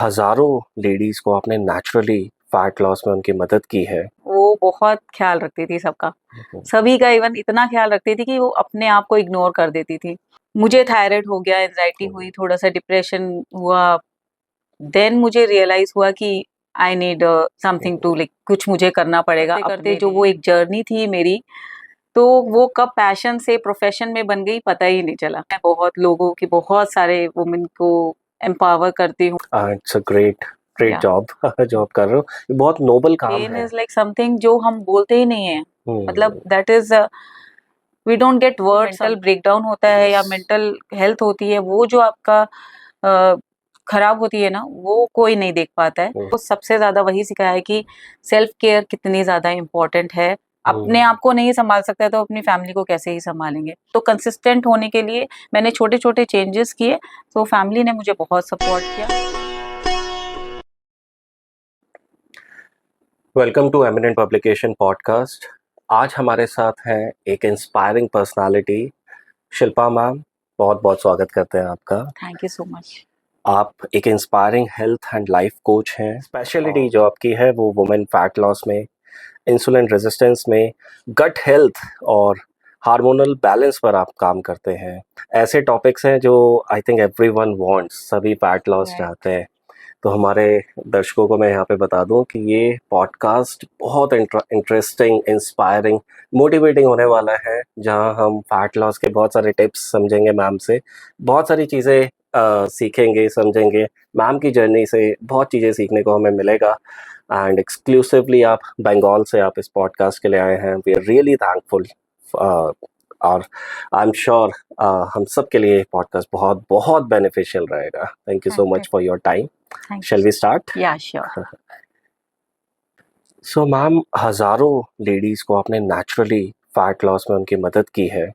हज़ारों लेडीज़ को आपने नेचुरली फैट लॉस में उनकी मदद की है। वो बहुत ख्याल रखती थी सबका, सभी का, इवन इतना ख्याल रखती थी कि वो अपने आप को इग्नोर कर देती थी। मुझे थायराइड हो गया, एंजाइटी हुई, थोड़ा-सा डिप्रेशन हुआ, देन मुझे रियलाइज़ हुआ कि I need something to like कुछ मुझे करना पड़ेगा। करते जो वो एक जर्नी थी मेरी, तो वो कब पैशन से प्रोफ़ेशन में बन गई पता ही नहीं चला। मैं बहुत लोगों की, बहुत सारे वुमेन को एम्पावर करती हूँ। इट्स अ ग्रेट ग्रेट या जॉब जो आप कर रहे हो। ये बहुत नोबल काम पेन है। इज़ लाइक समथिंग जो हम बोलते ही नहीं हैं। मतलब हुँ, that is we don't get words. Mental breakdown होता है या यस। मेंटल हेल्थ होती है, वो जो आपका अ, खराब होती है ना, वो कोई नहीं देख पाता है। हुँ, तो सबसे ज़्यादा वही सिखाया है कि सेल्फ केयर कितनी ज़्यादा इम्पोर्टेंट है। अपने हुँ। आप को नहीं सँभाल सकते तो अपनी फैमिली को कैसे ही सँभालेंगे। तो कंसिस्टेंट होने के लिए मैंने छोटे-छोटे चेंजेस किए, तो फैमिली ने मुझे बहुत सपोर्ट किया। Welcome to Eminent Publication podcast. आज हमारे साथ हैं एक इंस्पायरिंग पर्सनैलिटी शिल्पा मैम। बहुत-बहुत स्वागत करते हैं आपका। Thank you so much. आप एक inspiring health and life coach हैं। स्पेशलिटी जो आपकी है वो वुमेन फैट लॉस में, इंसुलिन रेजिस्टेंस में, गट हेल्थ और हार्मोनल बैलेंस पर आप काम करते हैं। ऐसे टॉपिक्स हैं जो आई थिंक एवरीवन वांट्स, सभी फैट लॉस राइट। चाहते हैं। तो हमारे दर्शकों को मैं यहाँ पे बता दूँ कि ये पॉडकास्ट बहुत इंटरेस्टिंग, इंस्पायरिंग, मोटिवेटिंग होने वाला है, जहाँ हम फैट लॉस के बहुत सारे टिप्स समझेंगे मैम से, बहुत सारी चीज़ें सीखेंगे, समझेंगे। मैम की जर्नी से बहुत चीज़ें सीखने को हमें मिलेगा एंड एक्सक्लूसिवली आप बंगाल से आप इस पॉडकास्ट के लिए आए हैं। वी आर रियली थैंकफुल और आई एम श्योर हम सब के लिए पॉडकास्ट बहुत बहुत बेनिफिशियल रहेगा। Thank you so thank much for your time. Thank shall we start? You. Yeah sure. So ma'am, हज़ारों लेडीज़ को आपने नेचुरली फैट लॉस में उनकी मदद की है।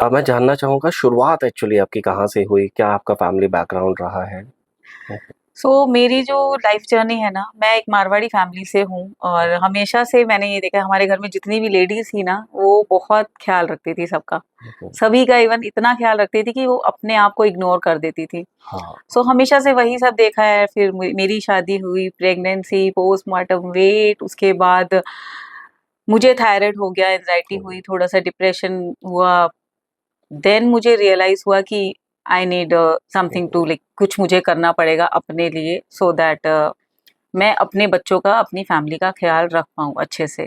मैं जानना चाहूँगा शुरुआत एक्चुअली आपकी कहाँ से हुई? क्या आपका फैमिली बैकग्राउंड रहा है? मेरी जो लाइफ जर्नी है ना, मैं एक मारवाड़ी फैमिली से हूँ और हमेशा से मैंने ये देखा है, हमारे घर में जितनी भी लेडीज़ थी ना, वो बहुत ख्याल रखती थी सबका। सभी का, इवन इतना ख्याल रखती थी कि वो अपने आप को इग्नोर कर देती थी। हाँ। हमेशा से वही सब देखा है। फिर मेरी शादी हुई, प्रेगनेंसी, पोस्टमार्टम वेट, उसके बाद मुझे थायराइड हो गया, एंजाइटी हुई, थोड़ा-सा डिप्रेशन हुआ। देन मुझे रियलाइज़ हुआ कि I need something to like कुछ मुझे करना पड़ेगा अपने लिए, सो दैट मैं अपने बच्चों का, अपनी फैमिली का ख्याल रख पाऊँ अच्छे से।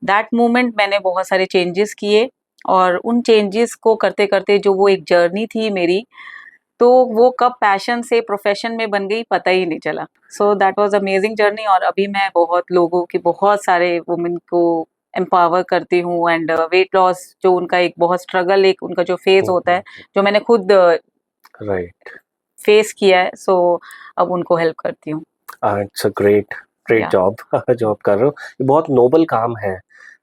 दैट मोमेंट मैंने बहुत सारे चेंजेस किए और उन चेंजेस को करते-करते जो वो एक जर्नी थी मेरी, तो वो कब पैशन से प्रोफ़ेशन में बन गई पता ही नहीं चला। दैट वाज़ अमेज़िंग जर्नी और अभी मैं बहुत लोगों की, बहुत सारे वुमेन को एम्पावर करती हूँ एंड वेट लॉस जो उनका एक बहुत स्ट्रगल, एक उनका जो फ़ेज़ होता है, जो मैंने खुद राइट। फ़ेस किया है, अब उनको हेल्प करती हूँ। इट्स अ ग्रेट ग्रेट या जॉब जो आप कर रहे हो। ये बहुत नोबल काम है।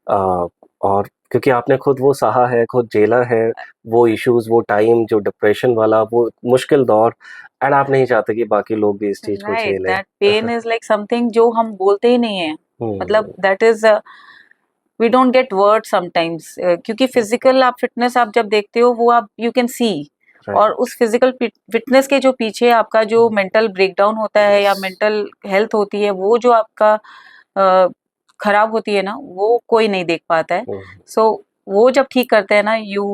और क्योंकि आपने खुद वो सहा है, खुद झेला है, वो इश्यूज़, वो टाइम जो डिप्रेशन वाला, वो मुश्किल दौर, एंड आप नहीं चाहते कि बाकी लोग भी इस चीज़ को राइट, झेलें। That pain is like something जो हम बोलते ही नहीं हैं। मतलब हुँ, that is we don't get words sometimes, क्योंकि फिजिकल आप फिटनेस आप जब देखते हो, वो आप यू कैन सी, और राइट। उस फिजिकल फिटनेस के जो पीछे आपका जो मेंटल ब्रेकडाउन होता है या यस। मेंटल हेल्थ होती है, वो जो आपका खराब होती है ना, वो कोई नहीं देख पाता है। हुँ, सो वो जब ठीक करते हैं ना, यू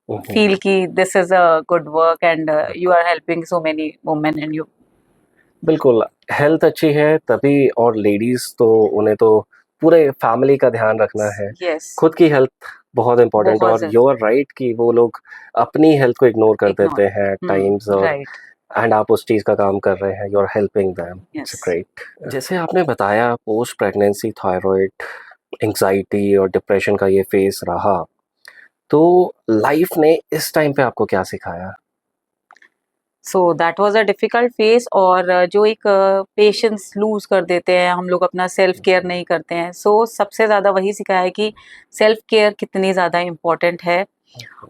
हुँ, फील हुँ। कि this is a good work and you are helping so many women and you. बिल्कुल, हेल्थ अच्छी है तभी, और लेडीज़ तो उन्हें तो पूरे फैमिली का ध्यान रखना है। यस, खुद की हेल्थ बहुत इम्पोर्टेंट है, बहुत और ज्यादा यू आर राइट कि वो लोग अपनी हेल्थ को इग्नोर कर इग्नोर। देते हैं एट टाइम्स, और राइट। एंड आप उस चीज़ का काम कर रहे हैं, you are helping them. Yes. It's great. जैसे आपने बताया पोस्ट प्रेगनेंसी थायरॉइड, एंग्ज़ायटी और डिप्रेशन का ये फ़ेज़ रहा, तो लाइफ़ ने इस टाइम पे आपको क्या सिखाया? That was a difficult face, और जो एक पेशेंस लूज कर देते हैं हम लोग, अपना सेल्फ केयर नहीं करते हैं। सबसे ज़्यादा वही सिखाया है कि सेल्फ केयर कितनी ज़्यादा इम्पोर्टेंट है।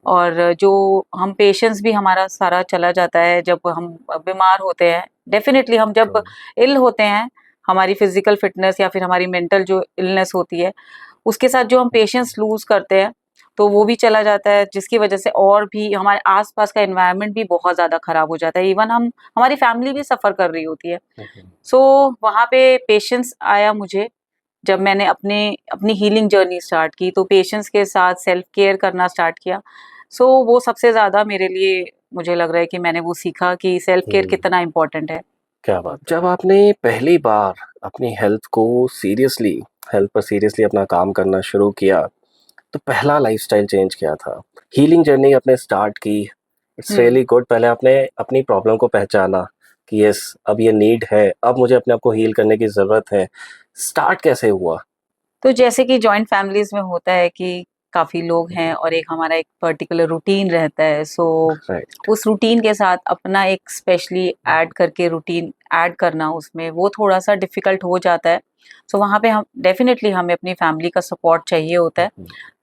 और जो हम पेशेंस भी हमारा सारा चला जाता है जब हम बीमार होते हैं। डेफिनेटली हम जब इल होते हैं, हमारी फिजिकल फिटनेस या फिर हमारी मेंटल जो इलनेस होती है, उसके साथ जो हम पेशेंस लूज करते हैं, तो वो भी चला जाता है, जिसकी वजह से और भी हमारे आसपास का एनवायरनमेंट भी बहुत ज़्यादा खराब हो जाता है। इवन हमारी फैमिली भी सफ़र कर रही होती है। सो वहाँ पे पेशेंस आया मुझे, जब मैंने अपनी हीलिंग जर्नी स्टार्ट की, तो पेशेंस के साथ सेल्फ केयर करना स्टार्ट किया। सो वो सबसे ज़्यादा मेरे लिए, मुझे लग रहा है कि मैंने वो सीखा कि सेल्फ केयर कितना इम्पोर्टेंट है। क्या बात है। जब आपने पहली बार अपनी हेल्थ पर सीरियसली अपना काम करना शुरू किया, तो पहला लाइफस्टाइल चेंज क्या था? हीलिंग जर्नी आपने स्टार्ट की, इट्स रियली गुड। पहले आपने अपनी प्रॉब्लम को पहचाना कि यस, अब ये नीड है, अब मुझे अपने आप को हील करने की ज़रूरत है। स्टार्ट कैसे हुआ? तो जैसे कि जॉइंट फैमिलीज में होता है कि काफ़ी लोग हैं और एक हमारा एक पर्टिकुलर रूटीन रहता है। सो राइट। उस रूटीन के साथ अपना एक स्पेशली ऐड करके रूटीन ऐड करना उसमें, वो थोड़ा-सा डिफ़िकल्ट हो जाता है। सो वहाँ पे हम डेफ़िनेटली हमें अपनी फैमिली का सपोर्ट चाहिए होता है।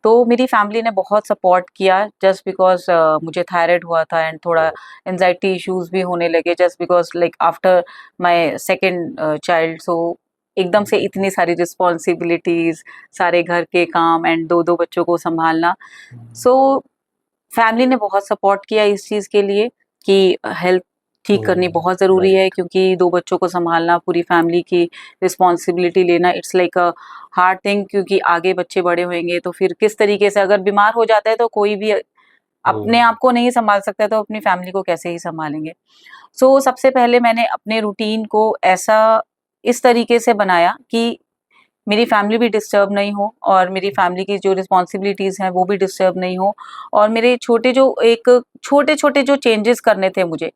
तो मेरी फैमिली ने बहुत सपोर्ट किया, जस्ट बिकॉज़ मुझे थायराइड हुआ था एंड थोड़ा एंग्ज़ायटी इश्यूज़ भी होने लगे, just because like after my second child. So एकदम से इतनी सारी रिस्पॉन्सिबिलिटीज़, सारे घर के काम एंड 2-2 बच्चों को सँभालना। सो फैमिली ने बहुत सपोर्ट किया इस चीज़ के लिए कि हेल्थ ठीक करनी बहुत ज़रूरी है, राइट। क्योंकि 2 बच्चों को सँभालना, पूरी फैमिली की रिस्पॉन्सिबिलिटी लेना, it's like a hard thing, क्योंकि आगे बच्चे बड़े होंगे तो फिर किस तरीके से, अगर बीमार हो जाता है तो कोई भी अपने आप को नहीं सँभाल सकता है, तो अपनी फैमिली को कैसे ही सँभालेंगे। सो सबसे पहले मैंने अपने रूटीन को ऐसा इस तरीके से बनाया कि मेरी फैमिली भी डिस्टर्ब नहीं हो और मेरी फैमिली की जो रिस्पॉन्सिबिलिटीज़ हैं वो भी डिस्टर्ब नहीं हो, और मेरे छोटे-छोटे जो चेंजेस करने थे मुझे,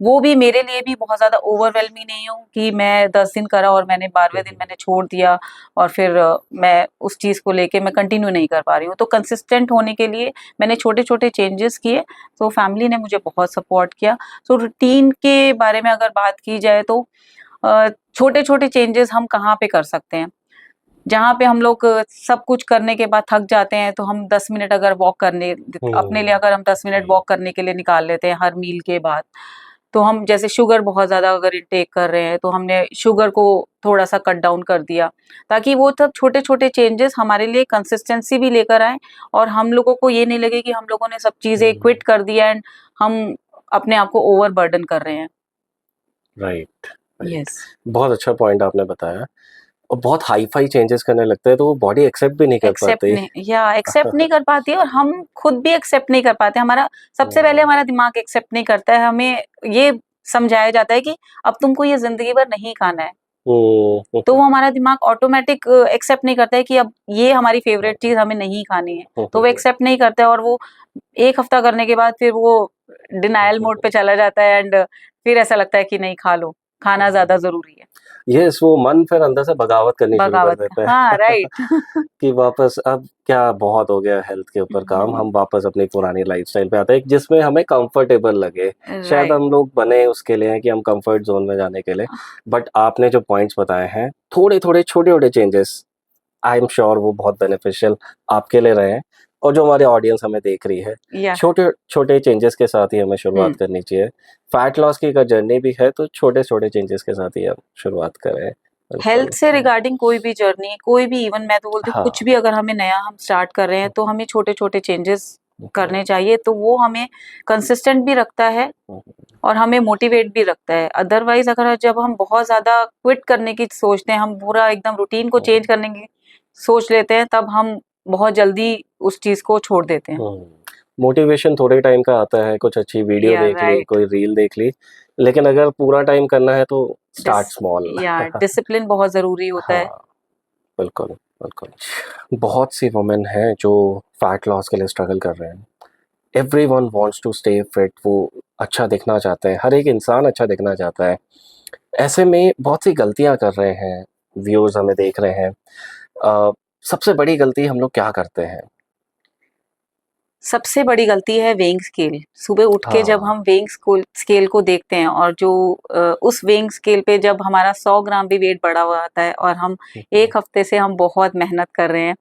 वो भी मेरे लिए भी बहुत ज़्यादा ओवरवेलमिंग नहीं हो कि मैं 10 दिन करा और मैंने 12वें दिन मैंने छोड़ दिया और फिर मैं उस चीज़ को लेके मैं कंटिन्यू नहीं कर पा रही हूँ। तो कंसिस्टेंट होने के लिए मैंने छोटे-छोटे चेंजेस किए, तो फैमिली ने मुझे बहुत सपोर्ट किया। सो रूटीन के बारे में अगर बात की जाए तो छोटे-छोटे चेंजेस हम कहाँ पे कर सकते हैं? जहाँ पे हम लोग सब कुछ करने के बाद थक जाते हैं, तो हम 10 मिनट अगर वॉक करने अपने लिए अगर हम 10 मिनट वॉक करने के लिए निकाल लेते हैं हर मील के बाद, तो हम जैसे शुगर बहुत ज़्यादा अगर इंटेक कर रहे हैं, तो हमने शुगर को थोड़ा-सा कट डाउन कर दिया, ताकि वो सब छोटे-छोटे चेंजेस हमारे लिए कंसिस्टेंसी भी लेकर आएँ और हम लोगों को ये नहीं लगे कि हम लोगों ने सब चीज़ें क्विट कर दिया एंड हम अपने आप को ओवरबर्डन कर रहे हैं। राइट। राइट। यस। बहुत अच्छा पॉइंट आपने बताया। और बहुत हाई-फाई चेंजेस करने लगते हैं तो वो बॉडी एक्सेप्ट भी नहीं कर पाती। एक्सेप्ट नहीं कर पाती है और हम खुद भी एक्सेप्ट नहीं कर पाते। हमारा सबसे पहले हमारा दिमाग एक्सेप्ट नहीं करता है। हमें ये समझाया जाता है कि अब तुमको ये ज़िंदगी भर नहीं खाना है। हुँ, तो वो हमारा दिमाग ऑटोमैटिक एक्सेप्ट नहीं करता है कि अब ये हमारी फ़ेवरेट चीज़ हमें नहीं खानी है। तो वो एक्सेप्ट नहीं करता है और वो 1 हफ्ता करने के बाद फिर वो डिनायल मोड पे चला जाता है एंड फिर ऐसा लगता है कि नहीं, खा लो, खाना ज़्यादा ज़रूरी है। यस, वो मन फिर अंदर से बगावत करनी शुरू कर बगावत देता है हाँ, राइट। कि वापस अब क्या बहुत हो गया हेल्थ के ऊपर काम, हम वापस अपनी पुरानी लाइफ़स्टाइल पे आते हैं जिसमें हमें कंफर्टेबल लगे। शायद राइट। हम लोग बने उसके लिए हैं कि हम कंफर्ट ज़ोन में जाने के लिए। बट आपने जो पॉइंट्स बताए हैं, थोड़े-थोड़े, छोटे-छोटे चेंजेस, आई एम श्योर वो बहुत बेनिफिशियल आपके लिए रहे हैं और जो हमारी ऑडियंस हमें देख रही है। या छोटे-छोटे चेंजेस के साथ ही हमें हुँ। शुरुआत करनी चाहिए। फैट लॉस की अगर जर्नी भी है तो छोटे-छोटे चेंजेस के साथ ही हम शुरुआत करें। हेल्थ बिल्कुल। से रिगार्डिंग कोई भी जर्नी, कोई भी, इवन मैं तो बोलती हूँ कुछ हाँ। भी अगर हमें नया हम स्टार्ट कर रहे हैं, तो हमें छोटे-छोटे चेंजेस करने चाहिए, तो वो हमें कंसिस्टेंट भी रखता है और हमें मोटिवेट भी रखता है। अदरवाइज़ अगर जब हम बहुत ज़्यादा क्विट करने की सोचते हैं, हम पूरा एकदम रूटीन को चेंज करने की सोच लेते हैं, तब हम बहुत जल्दी उस चीज़ को छोड़ देते हैं। मोटिवेशन थोड़े टाइम का आता है, कुछ अच्छी वीडियो या देख ली, राइट। कोई रील देख ली, लेकिन अगर पूरा टाइम करना है तो डिस स्टार्ट स्मॉल। या डिसिप्लिन बहुत ज़रूरी होता है। हाँ, बिल्कुल, बिल्कुल। बहुत सी वुमेन हैं जो फैट लॉस के लिए स्ट्रगल कर रहे हैं। Everyone wants to stay fit, वो अच्छा दिखना चाहते हैं, हर एक इंसान अच्छा दिखना चाहता है। ऐसे में बहुत सी गलतियाँ कर रहे हैं, व्यूअर्स हमें देख रहे हैं। अ, सबसे बड़ी गलती हम लोग क्या करते हैं? सबसे बड़ी गलती है वेइंग स्केल। सुबह उठ के जब हाँ। हम वेइंग स्केल को देखते हैं और जो उस वेइंग स्केल पे जब हमारा 100 ग्राम भी वेट बढ़ा हुआ आता है और हम 1 हफ्ते से हम बहुत मेहनत कर रहे हैं,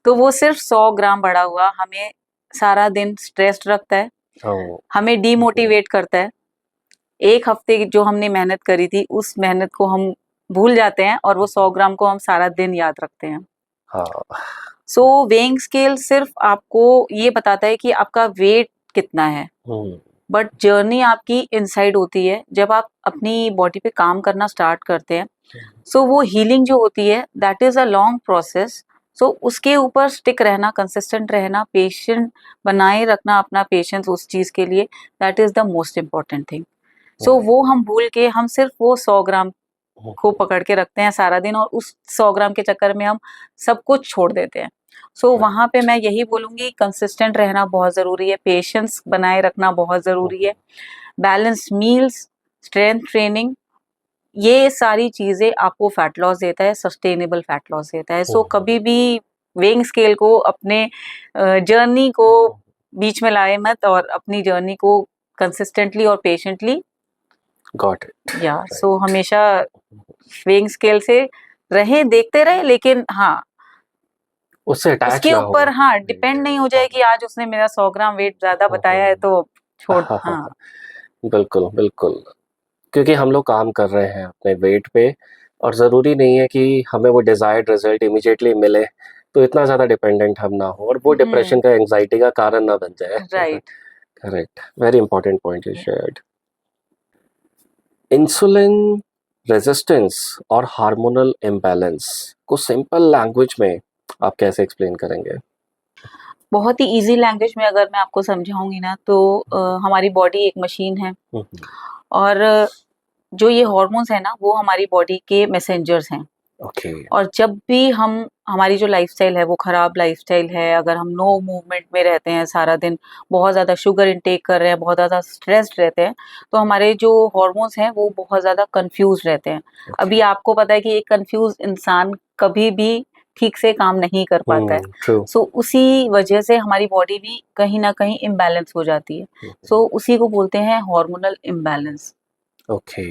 तो वो सिर्फ 100 ग्राम बढ़ा हुआ हमें सारा दिन स्ट्रेस्ड रखता है, ओह! हमें डीमोटिवेट करता है। 1 हफ्ते की जो हमने मेहनत करी थी, उस मेहनत को हम भूल जाते हैं और वो 100 ग्राम को हम सारा दिन याद रखते हैं। हाँ। सो वेइंग स्केल सिर्फ आपको ये बताता है कि आपका वेट कितना है, बट जर्नी आपकी इनसाइड होती है जब आप अपनी बॉडी पे काम करना स्टार्ट करते हैं। सो वो हीलिंग जो होती है that is a long process. So उसके ऊपर स्टिक रहना, कंसिस्टेंट रहना, पेशेंट बनाए रखना अपना पेशेंस उस चीज के लिए, that is the most important thing. So वो हम भूल के हम सिर्फ वो 100 ग्राम को पकड़ के रखते हैं सारा दिन, और उस 100 ग्राम के चक्कर में हम सब कुछ छोड़ देते हैं। सो वहां पे मैं यही बोलूंगी, कंसिस्टेंट रहना बहुत जरूरी है, पेशेंस बनाए रखना बहुत जरूरी है, बैलेंस्ड मील्स, स्ट्रेंथ ट्रेनिंग, ये सारी चीजें आपको फैट लॉस देता है, सस्टेनेबल फैट लॉस देता है। सो कभी भी वेइंग स्केल को अपने जर्नी को बीच में लाए मत, और अपनी जर्नी को कंसिस्टेंटली और पेशेंटली गॉट इट। या सो हमेशा वेइंग स्केल से रहे, देखते रहे, लेकिन हाँ उससे अटैच उसके ना हो। ऊपर हाँ डिपेंड नहीं हो जाए कि आज उसने मेरा 100 ग्राम वेट ज्यादा बताया है तो छोड़। हाँ बिल्कुल बिल्कुल, क्योंकि हम लोग काम कर रहे हैं अपने वेट पे, और ज़रूरी नहीं है कि हमें वो डिज़ायर्ड रिजल्ट इमीडिएटली मिले, तो इतना ज़्यादा डिपेंडेंट हम ना हो और वो डिप्रेशन का, एंजाइटी का कारण ना बन जाए। Right. Correct, very important point you shared. Insulin resistance और हार्मोनल इम्बैलेंस को सिंपल लैंग्वेज में आप कैसे एक्सप्लेन करेंगे? बहुत ही इजी लैंग्वेज में अगर मैं आपको समझाऊंगी ना तो हमारी बॉडी एक मशीन है, और जो ये हॉर्मोन्स है ना वो हमारी बॉडी के मैसेंजर्स हैं। ओके। और जब भी हम हमारी जो लाइफस्टाइल है वो खराब लाइफस्टाइल है, अगर हम नो मूवमेंट में रहते हैं सारा दिन, बहुत ज़्यादा शुगर इनटेक कर रहे हैं, बहुत ज़्यादा स्ट्रेस्ड रहते हैं, तो हमारे जो हॉर्मोन्स हैं वो बहुत ज़्यादा कंफ्यूज रहते हैं। अभी आपको पता है कि एक कंफ्यूज इंसान कभी भी ठीक से काम नहीं कर पाता है। ट्रू। सो उसी वजह से हमारी बॉडी भी कहीं ना कहीं इम्बैलेंस हो जाती है। सो उसी को बोलते हैं हार्मोनल इम्बैलेंस। ओके।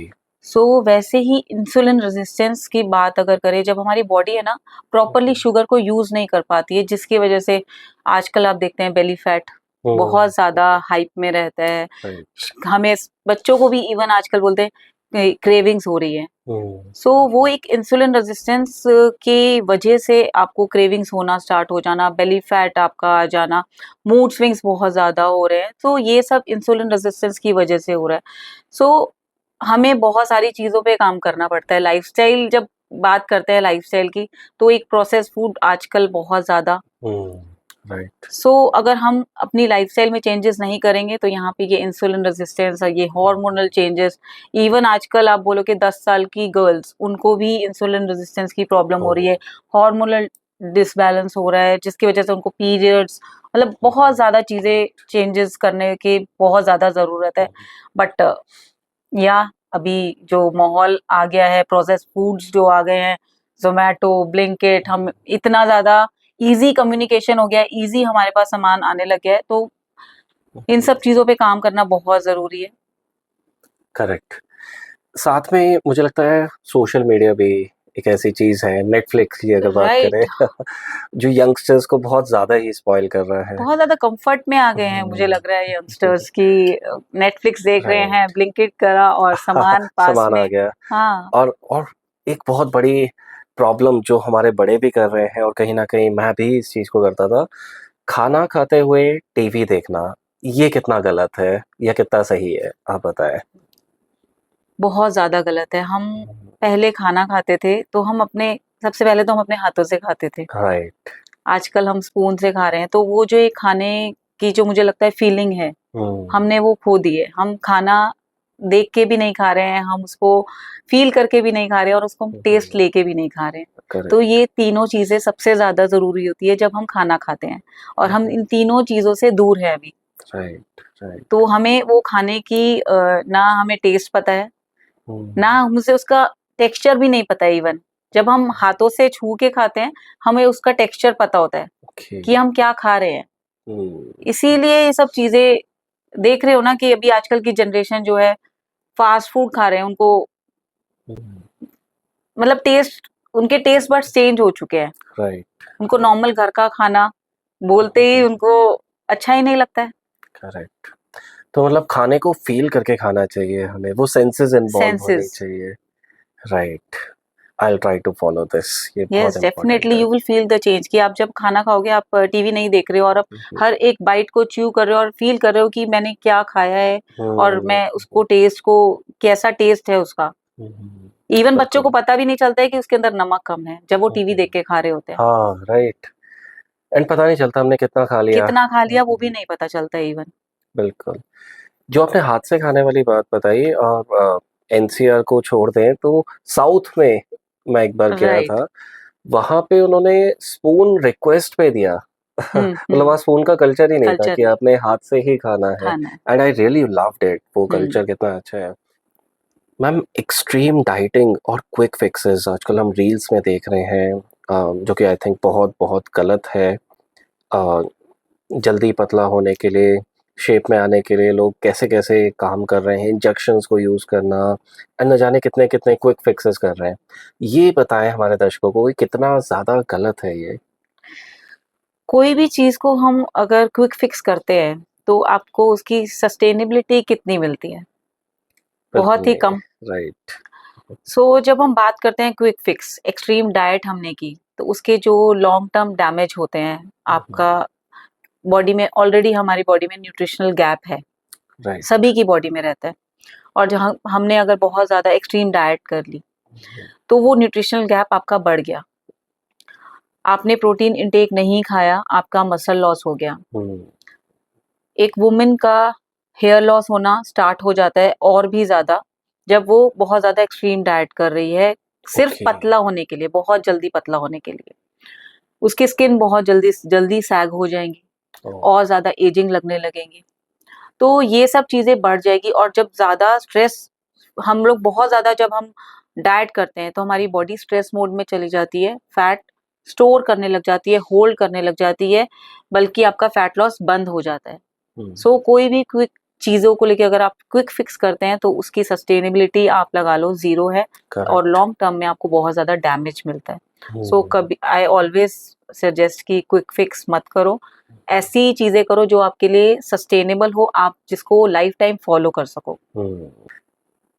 सो वैसे ही इंसुलिन रेजिस्टेंस की बात अगर करें, जब हमारी बॉडी है ना प्रॉपरली शुगर को यूज नहीं कर पाती है, जिसकी वजह से आजकल आप देखते हैं बेली फैट बहुत ज्यादा हाइप में रहता है। हमें बच्चों को भी इवन आजकल बोलते हैं क्रेविंग्स हो रही है। सो वो एक इंसुलिन रेजिस्टेंस की वजह से आपको क्रेविंग्स होना स्टार्ट हो जाना, बेली फैट आपका आ जाना, मूड स्विंग्स बहुत ज्यादा हो रहे हैं, तो ये सब इंसुलिन रेजिस्टेंस की वजह से हो रहा है। सो हमें बहुत सारी चीजों पे काम करना पड़ता है। लाइफस्टाइल जब बात करते हैं लाइफस्टाइल की, तो एक प्रोसेस फूड आजकल बहुत ज्यादा, राइट। सो अगर हम अपनी लाइफस्टाइल में चेंजेस नहीं करेंगे तो यहाँ पे ये इंसुलिन रेजिस्टेंस और ये हार्मोनल चेंजेस, इवन आजकल आप बोलो कि 10 साल की गर्ल्स उनको भी इंसुलिन रेजिस्टेंस की प्रॉब्लम हो रही है, हार्मोनल डिसबैलेंस हो रहा है, जिसकी वजह से उनको पीरियड्स, मतलब बहुत ज्यादा चीजें चेंजेस करने की बहुत ज्यादा जरूरत है। बट या अभी जो माहौल आ गया है, प्रोसेस फूड्स जो आ गए हैं, जोमेटो, ब्लिंकिट, हम इतना ज्यादा इजी कम्युनिकेशन हो गया है, इजी हमारे पास सामान आने लग गया है, तो इन सब चीजों पे काम करना बहुत जरूरी है। करेक्ट। साथ में मुझे लगता है सोशल मीडिया भी एक ऐसी चीज है, नेटफ्लिक्स की अगर बात राइट। करें जो यंगस्टर्स को बहुत ज्यादा ही स्पॉइल कर रहा है। बहुत ज्यादा कंफर्ट में आ गए हैं, मुझे लग रहा है यंगस्टर्स की, नेटफ्लिक्स देख रहे हैं, राइट। ब्लिंकिट करा और सामान पास सामान आ में। गया। हाँ और एक बहुत बड़ी प्रॉब्लम जो हमारे बड़े भी कर रहे हैं, और कहीं ना कहीं मैं भी इस चीज को करता था, खाना खाते हुए टीवी देखना, ये कितना गलत है या कितना सही है, आप बताएं। बहुत ज्यादा गलत है। हम पहले खाना खाते थे तो हम अपने, सबसे पहले तो हम अपने हाथों से खाते थे, राइट। आजकल हम स्पून से खा रहे हैं, तो वो जो एक खाने की जो मुझे लगता है फीलिंग है, हमने वो खो दी है। हम खाना देख के भी नहीं खा रहे हैं, हम उसको फील करके भी नहीं खा रहे हैं, और उसको हम टेस्ट लेके भी नहीं खा रहे हैं। तो ये तीनों चीजें सबसे ज्यादा जरूरी होती है जब हम खाना खाते हैं, और हम इन तीनों चीजों से दूर है अभी। राइट। राइट। तो हमें वो खाने की ना हमें टेस्ट पता है, ना मुझे उसका टेक्सचर भी नहीं पता है। इवन जब हम हाथों से छू के खाते हैं, हमें उसका टेक्सचर पता होता है कि हम क्या खा रहे हैं। इसीलिए ये सब चीजें देख रहे हो ना कि अभी आजकल की जनरेशन जो है फास्ट फूड खा रहे हैं, उनको मतलब टेस्ट, उनके टेस्ट बड्स चेंज हो चुके हैं। राइट। उनको नॉर्मल घर का खाना बोलते ही उनको अच्छा ही नहीं लगता है। करेक्ट। तो मतलब खाने को फील करके खाना चाहिए हमें, वो सेंसेस इन्वॉल्व होनी सेंसेस। चाहिए। Right. I'll try to follow this. ये यस बहुत इम्पोर्टेंट डेफिनेटली है। You will feel the change कि आप जब खाना खाओगे, आप टीवी नहीं देख रहे हो और आप हम्म, हर एक बाइट को च्यू कर रहे हो और फील कर रहे हो कि मैंने क्या खाया है और हम्म, मैं उसको टेस्ट को, कैसा टेस्ट है उसका। हम्म, इवन बच्चों को बिल्कुल। पता भी नहीं चलता है कि उसके अंदर नमक कम है जब वो टीवी हम्म, देख के खा रहे होते हैं। हाँ राइट। एंड पता नहीं चलता हमने कितना खा लिया। कितना खा लिया वो भी नहीं पता चलता इवन। बिल्कुल। जो आपने हाथ से खाने वाली बात बताई, और एनसीआर को छोड़ दें तो साउथ में मैं एक बार गया राइट। था, वहाँ पे उन्होंने स्पून रिक्वेस्ट पे दिया। मतलब वहाँ स्पून का कल्चर ही नहीं था कल्चर कि नहीं आपने हाथ से ही खाना है। खाना है। And I really loved it, वो हम्म। कल्चर कितना अच्छा है। मैम, एक्सट्रीम डाइटिंग और क्विक फिक्सेस आजकल हम रील्स में देख रहे हैं, जो कि आई थिंक बहुत बहुत गलत है। अ, जल्दी पतला होने के लिए, शेप में आने के लिए लोग कैसे-कैसे काम कर रहे हैं, इंजेक्शंस को यूज़ करना, न जाने कितने-कितने क्विक फिक्सेस कर रहे हैं। ये बताएँ हमारे दर्शकों को कि कितना ज़्यादा गलत है ये? कोई भी चीज को हम अगर क्विक फिक्स करते हैं तो आपको उसकी सस्टेनेबिलिटी कितनी मिलती है? बिल्कुल बहुत ही नहीं, कम। राइट। सो जब हम बात करते हैं क्विक फिक्स, एक्सट्रीम डाइट हमने की, तो उसके जो लॉन्ग टर्म डैमेज होते हैं, हुँ, आपका बॉडी में ऑलरेडी, हमारी बॉडी में न्यूट्रिशनल गैप है, राइट। सभी की बॉडी में रहता है। और जहाँ हमने अगर बहुत ज़्यादा एक्सट्रीम डाइट कर ली, हुँ, तो वो न्यूट्रिशनल गैप आपका बढ़ गया। आपने प्रोटीन इंटेक नहीं खाया, आपका मसल लॉस हो गया। हुँ, एक वुमन का हेयर लॉस होना स्टार्ट हो जाता है और भी ज़्यादा, जब वो बहुत ज़्यादा एक्सट्रीम डाइट कर रही है, सिर्फ़ ओके। पतला होने के लिए, बहुत जल्दी पतला होने के लिए। उसकी स्किन बहुत जल्दी जल्दी सैग हो जाएँगी ओह! और ज़्यादा एजिंग लगने लगेंगी। तो ये सब चीज़ें बढ़ जाएगी और जब ज़्यादा स्ट्रेस, हम लोग बहुत ज़्यादा जब हम डाइट करते हैं, तो हमारी बॉडी स्ट्रेस मोड में चली जाती है, फैट स्टोर करने लग जाती है, होल्ड करने लग जाती है, बल्कि आपका फैट लॉस बंद हो जाता है। हुँ, सो कोई भी क्विक चीज़ों को लेके अगर आप क्विक फिक्स करते हैं, तो उसकी सस्टेनेबिलिटी आप लगा लो ज़ीरो है और करेक्ट। लॉन्ग टर्म में आपको बहुत ज़्यादा डैमेज मिलता है। सो हुँ, कभी आई ऑलवेज़ सजेस्ट कि क्विक फिक्स मत करो। ऐसी चीज़ें करो जो आपके लिए सस्टेनेबल हो, आप जिसको लाइफ टाइम फॉलो कर सको। हुँ।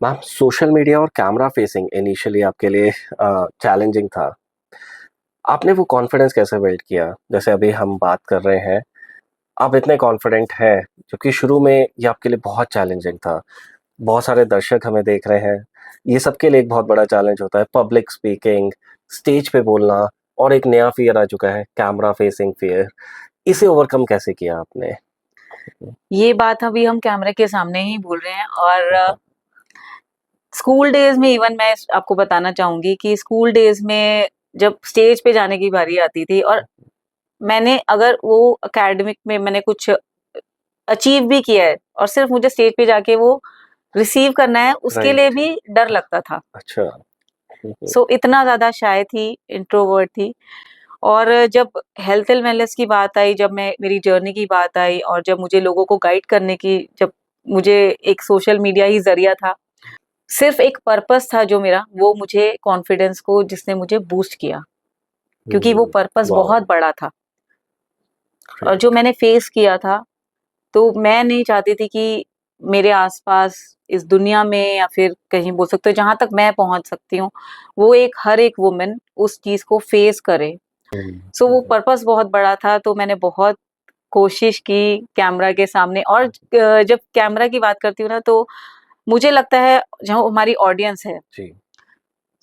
मैम, सोशल मीडिया और कैमरा फेसिंग इनिशियली आपके लिए चैलेंजिंग था। आपने वो कॉन्फिडेंस कैसे बिल्ड किया? जैसे अभी हम बात कर रहे हैं, आप इतने कॉन्फिडेंट हैं, जबकि शुरू में ये आपके लिए बहुत चैलेंजिंग था। बहुत सारे दर्शक हमें देख रहे हैं, ये सबके लिए एक बहुत बड़ा चैलेंज होता है, पब्लिक स्पीकिंग, स्टेज पे बोलना, और एक नया फ़ियर आ चुका है, कैमरा फेसिंग फ़ियर। इसे ओवरकम कैसे किया आपने? ये बात अभी हम कैमरे के सामने ही बोल रहे हैं और स्कूल डेज़ में इवन मैं आपको बताना चाहूँगी कि स्कूल डेज़ में जब स्टेज पे जाने की बारी आती थी और मैंने अगर वो एकेडमिक में मैंने कुछ अचीव भी किया है और सिर्फ़ मुझे स्टेज पे जाके वो रिसीव करना है, उसके लिए राइट, भी डर लगता था। अच्छा। हुँ, हुँ, सो इतना ज़्यादा शाय थी, इंट्रोवर्ट थी। और जब हेल्थ एंड वेलनेस की बात आई, जब मैं मेरी जर्नी की बात आई और जब मुझे लोगों को गाइड करने की, जब मुझे एक सोशल मीडिया ही ज़रिया था, सिर्फ़ एक पर्पस था जो मेरा, वो मुझे कॉन्फिडेंस को जिसने मुझे बूस्ट किया, क्योंकि वो हुँ, पर्पस वॉव! बहुत बड़ा था और जो ग्रेट। मैंने फेस किया था, तो मैं नहीं चाहती थी कि मेरे आस-पास इस दुनिया में या फिर कहीं बोल सकते हो जहाँ तक मैं पहुँच सकती हूँ, वो एक हर एक वुमन उस चीज़ को फेस करे। हुँ, सो वो हुँ, पर्पस बहुत बड़ा था, तो मैंने बहुत कोशिश की कैमरा के सामने और जब कैमरा की बात करती हूँ ना, तो मुझे लगता है जो हमारी ऑडियंस है, जी।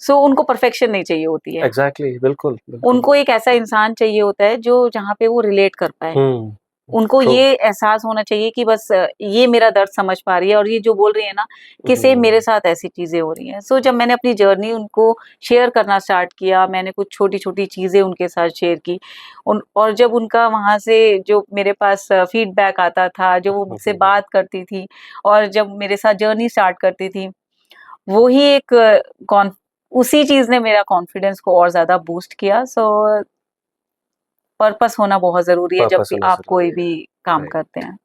सो उनको परफेक्शन नहीं चाहिए होती है। एग्ज़ैक्टली, बिल्कुल, बिल्कुल। उनको एक ऐसा इंसान चाहिए होता है जो जहाँ पे वो रिलेट कर पाए। हुँ, उनको ट्रू। ये एहसास होना चाहिए कि बस ये मेरा दर्द समझ पा रही है और ये जो बोल रही है ना, कि सेम मेरे हुँ, साथ ऐसी चीज़ें हो रही हैं। सो जब मैंने अपनी जर्नी उनको शेयर करना स्टार्ट किया, मैंने कुछ छोटी-छोटी चीज़ें उनके साथ शेयर की। उन और जब उनका वहाँ से जो मेरे पास फीडबैक आता था, जो वो हुँ, मुझसे हुँ, बात करती थी और जब मेरे साथ जर्नी स्टार्ट करती थी, वो ही एक कॉन उसी चीज़ ने मेरा कॉन्फिडेंस को और ज़्यादा बूस्ट किया। सो पर्पस होना बहुत ज़रूरी है जब पर्पस भी होना आप कोई ज़रूरी है। भी काम राइट। करते हैं।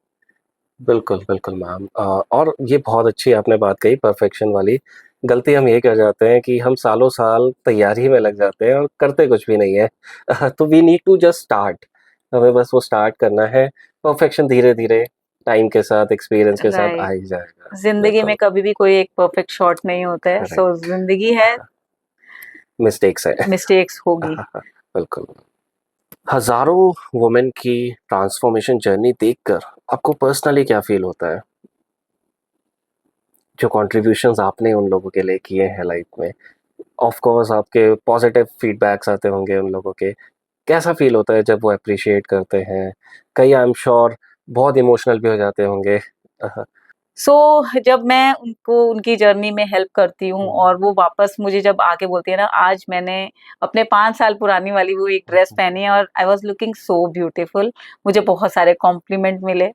बिल्कुल, बिल्कुल मैम, और ये बहुत अच्छी आपने बात कही परफेक्शन वाली। गलती हम ये कर जाते हैं कि हम सालों-साल तैयारी में लग जाते हैं और करते कुछ भी नहीं है। तो we need to just start. हमें बस वो स्टार्ट करना है। परफेक्शन धीरे-धीरे टाइम के साथ, एक्सपीरियंस के साथ आ राइट। ही जाएगा। ज़िंदगी में बिल्कुल, कभी भी कोई एक परफेक्ट शॉट नहीं होता है। So correct. ज़िंदगी है, मिस्टेक्स है। मिस्टेक्स होगी। बिल्कुल। हजारों वुमेन की ट्रांसफॉर्मेशन जर्नी देखकर आपको पर्सनली क्या फील होता है? जो कंट्रीब्यूशंस आपने उन लोगों के लिए किए हैं लाइफ में, ऑफ कोर्स आपके पॉजिटिव फीडबैक्स आते होंगे उन लोगों के। कैसा फील होता है जब वो अप्रिशिएट करते हैं? कई आई एम श्योर बहुत इमोशनल भी हो जाते होंगे। सो जब मैं उनको उनकी जर्नी में हेल्प करती हूँ और वो वापस मुझे जब आके बोलती है ना, आज मैंने अपने 5 साल पुरानी वाली वो एक ड्रेस पहनी है और I was looking so beautiful, मुझे बहुत सारे कॉम्प्लीमेंट मिले।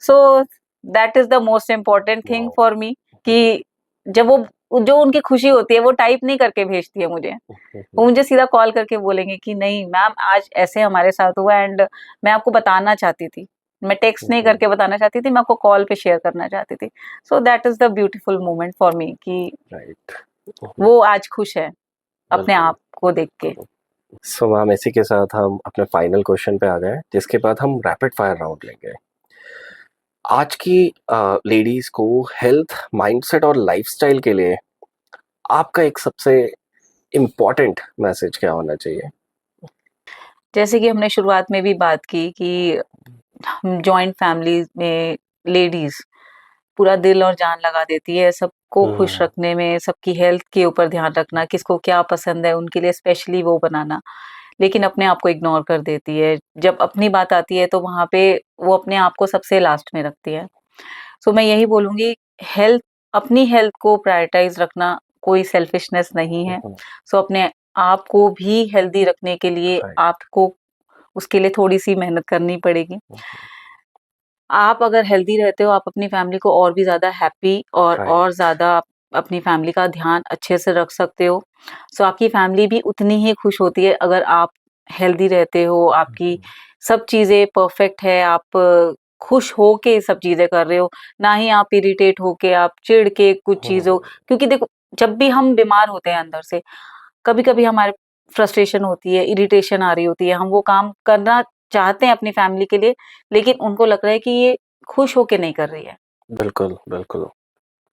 So that is the most important thing for me कि जब वो जो उनकी खुशी होती है वो टाइप नहीं करके भेजती है मुझे। वो मुझे सीधा कॉल करके बोलेंगे कि नहीं मैम, आज ऐसे हमारे साथ हुआ एंड मैं आपको बताना चाहती थी। मैं टेक्स्ट नहीं करके बताना चाहती थी, मैं आपको कॉल पे शेयर करना चाहती थी। So that is the beautiful moment for me कि राइट। वो आज खुश है अपने बिल्कुल। आप को देख के। सो मैम, इसी के साथ हम अपने फाइनल क्वेश्चन पे आ गए, जिसके बाद हम रैपिड फायर राउंड लेंगे। आज की लेडीज को हेल्थ, माइंडसेट और लाइफस्टाइल के लिए आपका एक सबसे इम्पोर्टेंट मैसेज क्या होना चाहिए? जैसे कि हमने शुरुआत में भी बात की कि हम जॉइंट फैमिली में लेडीज़ पूरा दिल और जान लगा देती है सबको खुश हम्म। रखने में, सबकी हेल्थ के ऊपर ध्यान रखना, किसको क्या पसंद है उनके लिए स्पेशली वो बनाना, लेकिन अपने आप को इग्नोर कर देती है। जब अपनी बात आती है तो वहाँ पे वो अपने आप को सबसे लास्ट में रखती है। सो मैं यही बोलूँगी, हेल्थ अपनी हेल्थ को प्रायोरिटाइज़ रखना कोई सेल्फिशनेस नहीं है। सो अपने आप को भी हेल्दी रखने के लिए राइट। आपको उसके लिए थोड़ी-सी मेहनत करनी पड़ेगी। आप अगर हेल्दी रहते हो, आप अपनी फैमिली को और भी ज़्यादा हैप्पी और राइट। ज़्यादा अपनी फैमिली का ध्यान अच्छे से रख सकते हो। सो आपकी फैमिली भी उतनी ही खुश होती है अगर आप हेल्दी रहते हो, आपकी सब चीज़ें परफेक्ट है, आप खुश होके ये सब चीज़ें कर रहे हो, ना ही आप इरिटेट होके, आप चिढ़ के कुछ चीज़ों, क्योंकि देखो जब भी हम बीमार होते हैं अंदर से, कभी-कभी हमारे फ्रस्ट्रेशन होती है, इरिटेशन आ रही होती है, हम वो काम करना चाहते हैं अपनी फैमिली के लिए, लेकिन उनको लग रहा है कि ये खुश होके नहीं कर रही है। बिल्कुल, बिल्कुल।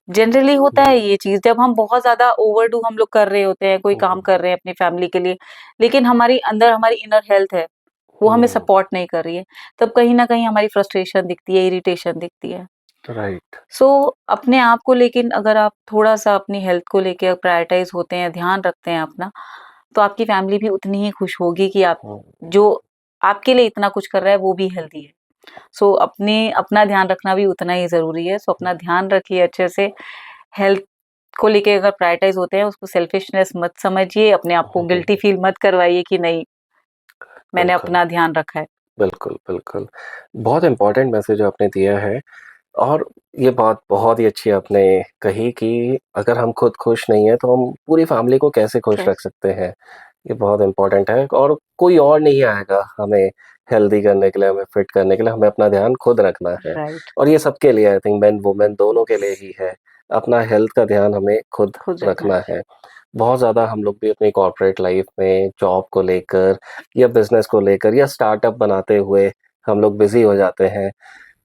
जनरली होता है हम्म, ये चीज़, जब हम बहुत ज़्यादा ओवरडू हम लोग कर रहे होते हैं, कोई काम कर रहे हैं अपनी फैमिली के लिए, लेकिन हमारी अंदर हमारी इनर हेल्थ है, वो हमें सपोर्ट नहीं कर रही है, तब कहीं न कहीं हमारी फ्रस्ट्रेशन दिखती है, इरिटेशन दिखती है। राइट। सो अपने आप को लेकिन अगर आप थोड़ा-सा अपनी हेल्थ को लेके प्रायोरिटाइज़ होते हैं, ध्यान रखते हैं अपना, तो आपकी फैमिली भी उतनी ही खुश होगी कि आप जो आपके लिए इतना कुछ कर रहा है वो भी हेल्दी है। सो अपने अपना ध्यान रखना भी उतना ही ज़रूरी है। सो अपना ध्यान रखिए अच्छे से। हेल्थ को लेके अगर प्रायोरिटाइज़ होते हैं, उसको सेल्फिशनेस मत समझिए, अपने आप को गिल्टी फील मत करवाइए कि नहीं, मैंने बिल्कुल, अपना ध्यान रखा है। बिल्कुल, बिल्कुल। बहुत इम्पोर्टेंट मैसेज आपने दिया है। और ये बात बहुत ही अच्छी आपने कही कि अगर हम खुद खुश नहीं हैं, तो हम पूरी फैमिली को कैसे खुश रख ट्रस्ट सकते हैं। ये बहुत इम्पोर्टेंट है और कोई और नहीं आएगा हमें हेल्दी करने के लिए, हमें फिट करने के लिए, हमें अपना ध्यान खुद रखना है। राइट, और ये सबके लिए, आई थिंक मेन वुमेन दोनों के लिए ही है। अपना हेल्थ का ध्यान हमें खुद खुद रखना रखना है। है। बहुत ज़्यादा हम लोग भी अपनी कॉर्पोरेट लाइफ में जॉब को लेकर या बिज़नेस को लेकर या स्टार्टअप बनाते हुए हम लोग बिज़ी हो जाते हैं।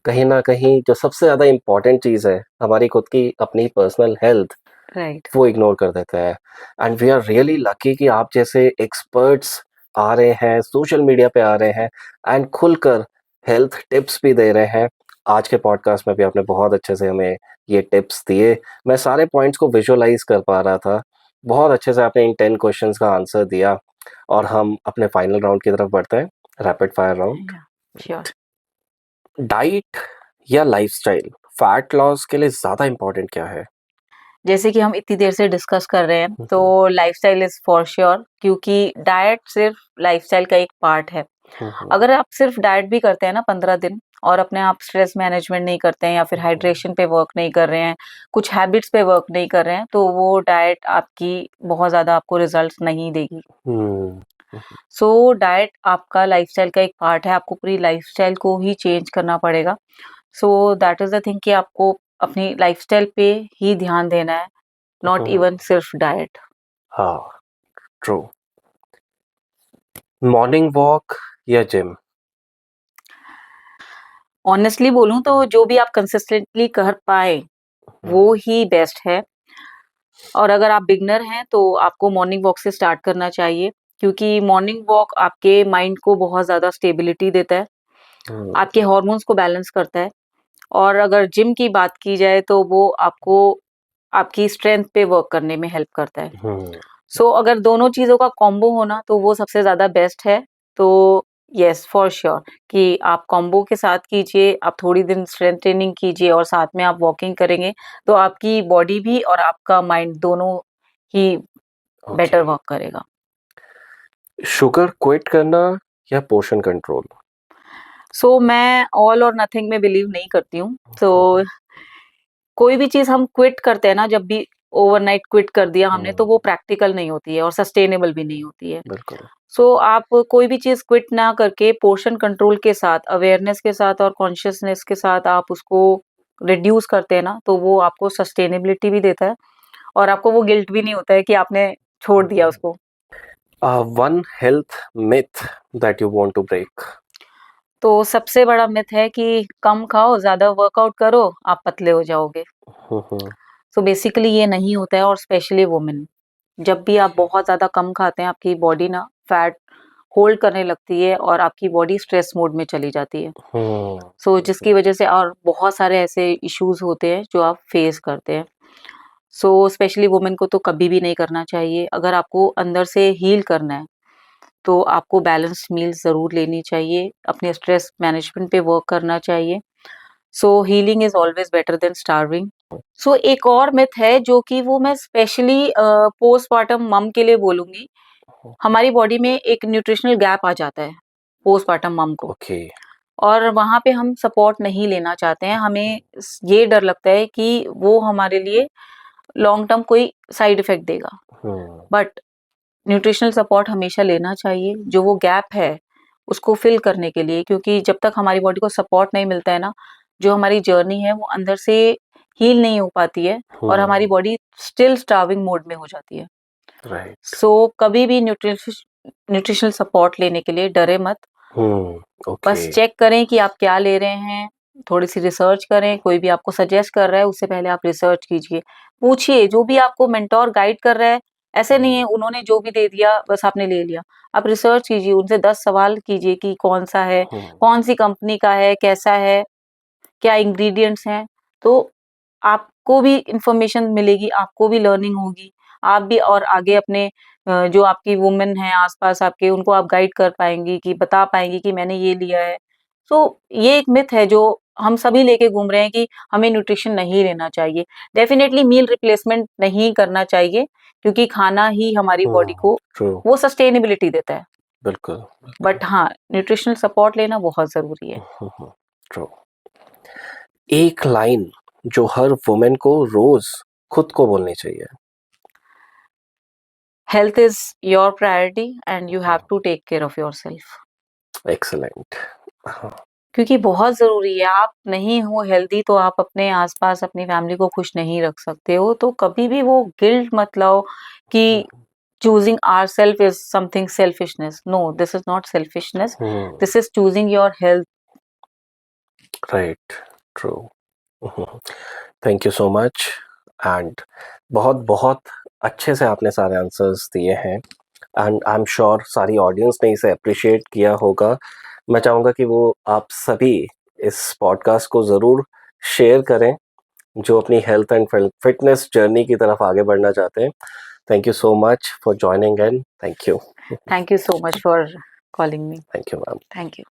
कहीं न कहीं जो सबसे ज़्यादा इम्पोर्टेंट चीज़ है, हमारी खुद की अपनी पर्सनल हेल्थ, राइट, वो इग्नोर कर देते हैं। And we are really lucky कि आप जैसे एक्सपर्ट्स आ रहे हैं, सोशल मीडिया पे आ रहे हैं एंड खुलकर हेल्थ टिप्स भी दे रहे हैं। आज के पॉडकास्ट में भी आपने बहुत अच्छे से हमें ये टिप्स दिए। मैं सारे पॉइंट्स को विजुअलाइज़ कर पा रहा था। बहुत अच्छे से आपने इन 10 क्वेश्चन्स का आंसर दिया और हम अपने फाइनल राउंड की तरफ बढ़ते हैं, रैपिड फायर राउंड। या श्योर। डाइट या लाइफ़स्टाइल, फैट लॉस के लिए ज़्यादा इम्पोर्टेंट क्या है? जैसे कि हम इतनी देर से डिस्कस कर रहे हैं, हुँ, हुँ। तो लाइफ़स्टाइल इज़ फॉर श्योर, क्योंकि डाइट सिर्फ़ लाइफ़स्टाइल का एक पार्ट है। हुँ, हुँ। अगर आप सिर्फ डाइट भी करते हैं ना 15 दिन और अपने आप स्ट्रेस मैनेजमेंट नहीं करते हैं या फिर हाइड्रेशन पे वर्क नहीं कर रहे हैं, कुछ हैबिट्स पे वर्क नहीं कर रहे हैं, तो वो डाइट आपकी बहुत ज़्यादा आपको रिजल्ट्स नहीं देगी। हुँ, सो डाइट आपका लाइफ़स्टाइल का एक पार्ट है, आपको पूरी लाइफ़स्टाइल को ही चेंज करना पड़ेगा। So that is the thing कि आपको अपनी लाइफ़स्टाइल पे ही ध्यान देना है, नॉट हुँ। इवन सिर्फ डाइट। हाँ, ट्रू। मॉर्निंग वॉक या जिम? ऑनेस्टली बोलूँ तो जो भी आप कंसिस्टेंटली कर पाएँ, हुँ, वो ही बेस्ट है। और अगर आप बिगनर हैं तो आपको मॉर्निंग वॉक से स्टार्ट करना चाहिए, क्योंकि मॉर्निंग वॉक आपके माइंड को बहुत ज़्यादा स्टेबिलिटी देता है, आपके हार्मोन्स को बैलेंस करता है। और अगर जिम की बात की जाए तो वो आपको आपकी स्ट्रेंथ पे वर्क करने में हेल्प करता है। सो अगर दोनों चीज़ों का कॉम्बो हो ना तो वो सबसे ज़्यादा बेस्ट है। तो येस फॉर श्योर कि आप कॉम्बो के साथ कीजिए, आप थोड़ी दिन स्ट्रेंथ ट्रेनिंग कीजिए और साथ में आप वॉकिंग करेंगे, तो आपकी बॉडी भी और आपका माइंड दोनों ही बेटर ओके। वर्क करेगा। शुगर क्विट करना या पोर्शन कंट्रोल? सो मैं ऑल और नथिंग में बिलीव नहीं करती हूँ। तो कोई भी चीज़ हम क्विट करते हैं ना, जब भी ओवरनाइट क्विट कर दिया हमने, तो वो प्रैक्टिकल नहीं होती है और सस्टेनेबल भी नहीं होती है। बिल्कुल। सो आप कोई भी चीज़ क्विट ना करके पोर्शन कंट्रोल के साथ, अवेयरनेस के साथ और कॉन्शियसनेस के साथ आप उसको रिड्यूस करते हैं ना, तो वो आपको सस्टेनेबिलिटी भी देता है और आपको वो गिल्ट भी नहीं होता है कि आपने छोड़ दिया उसको। One health myth that you want to break? तो सबसे बड़ा मिथ है कि कम खाओ, ज़्यादा वर्कआउट करो, आप पतले हो जाओगे। सो बेसिकली ये नहीं होता है, और स्पेशली वुमेन, जब भी आप बहुत ज़्यादा कम खाते हैं, आपकी बॉडी ना फैट होल्ड करने लगती है और आपकी बॉडी स्ट्रेस मोड में चली जाती है। सो जिसकी वजह से और बहुत सारे ऐसे इश्यूज होते हैं जो आप फेस करते हैं। सो स्पेशली वुमेन को तो कभी भी नहीं करना चाहिए। अगर आपको अंदर से हील करना है तो आपको बैलेंस्ड मील ज़रूर लेनी चाहिए, अपने स्ट्रेस मैनेजमेंट पे वर्क करना चाहिए। So healing is always better than starving. So एक और मिथ है जो कि वो मैं स्पेशली पोस्टपार्टम मम के लिए बोलूँगी। हमारी बॉडी में एक न्यूट्रिशनल गैप आ जाता है पोस्टपार्टम मम को, ओके। और वहाँ पे हम सपोर्ट नहीं लेना चाहते हैं। हमें ये डर लगता है कि वो हमारे लिए लॉन्ग टर्म कोई साइड इफ़ेक्ट देगा। बट न्यूट्रिशनल सपोर्ट हमेशा लेना चाहिए, जो वो गैप है उसको फिल करने के लिए, क्योंकि जब तक हमारी बॉडी को सपोर्ट नहीं मिलता है ना, जो हमारी जर्नी है वो अंदर से हील नहीं हो पाती है और हमारी बॉडी स्टिल स्टार्विंग मोड में हो जाती है। राइट। सो कभी भी न्यूट्रिशनल सपोर्ट लेने के लिए डरे मत। ओके। बस चेक करें कि आप क्या ले रहे हैं, थोड़ी-सी रिसर्च करें, कोई भी आपको सजेस्ट कर रहा है उससे पहले आप रिसर्च कीजिए। पूछिए, जो भी आपको मेंटर गाइड कर रहा है, ऐसे नहीं है उन्होंने जो भी दे दिया बस आपने ले लिया। आप रिसर्च कीजिए, उनसे 10 सवाल कीजिए कि कौन-सा है, कौन-सी कंपनी का है, कैसा है, क्या इंग्रीडिएंट्स हैं, तो आपको भी इन्फॉर्मेशन मिलेगी, आपको भी लर्निंग होगी। आप भी और आगे अपने जो आपकी वुमेन हैं आस-पास आपके, उनको आप गाइड कर पाएँगी, कि बता पाएँगी कि मैंने ये लिया है। सो ये एक मिथ है जो हम सभी लेके घूम रहे हैं कि हमें न्यूट्रिशन नहीं लेना चाहिए। डेफिनिटली मील रिप्लेसमेंट नहीं करना चाहिए, क्योंकि खाना ही हमारी बॉडी को ट्रू। वो सस्टेनेबिलिटी देता है। बिल्कुल, बिल्कुल। बट हाँ, न्यूट्रिशनल सपोर्ट लेना बहुत ज़रूरी है। ट्रू। एक लाइन जो हर वुमेन को रोज खुद को बोलनी चाहिए? Health is your priority and you have to take care of yourself. Excellent. हाँ। क्योंकि बहुत ज़रूरी है, आप नहीं हो हेल्दी तो आप अपने आस-पास अपनी फैमिली को खुश नहीं रख सकते हो, तो कभी भी वो गिल्ट मत लाओ कि choosing ourself is something selfishness. No, this is not selfishness. This is choosing your health. Right. True. Thank you so much. And बहुत बहुत अच्छे से आपने सारे आंसर्स दिए हैं एंड आई एम श्योर सारी ऑडियंस ने इसे अप्रिशिएट किया होगा। मैं चाहूँगा कि वो आप सभी इस पॉडकास्ट को ज़रूर शेयर करें जो अपनी हेल्थ एंड फिटनेस जर्नी की तरफ आगे बढ़ना चाहते हैं। Thank you so much for joining and thank you. Thank you so much for calling me. Thank you ma'am. Thank you.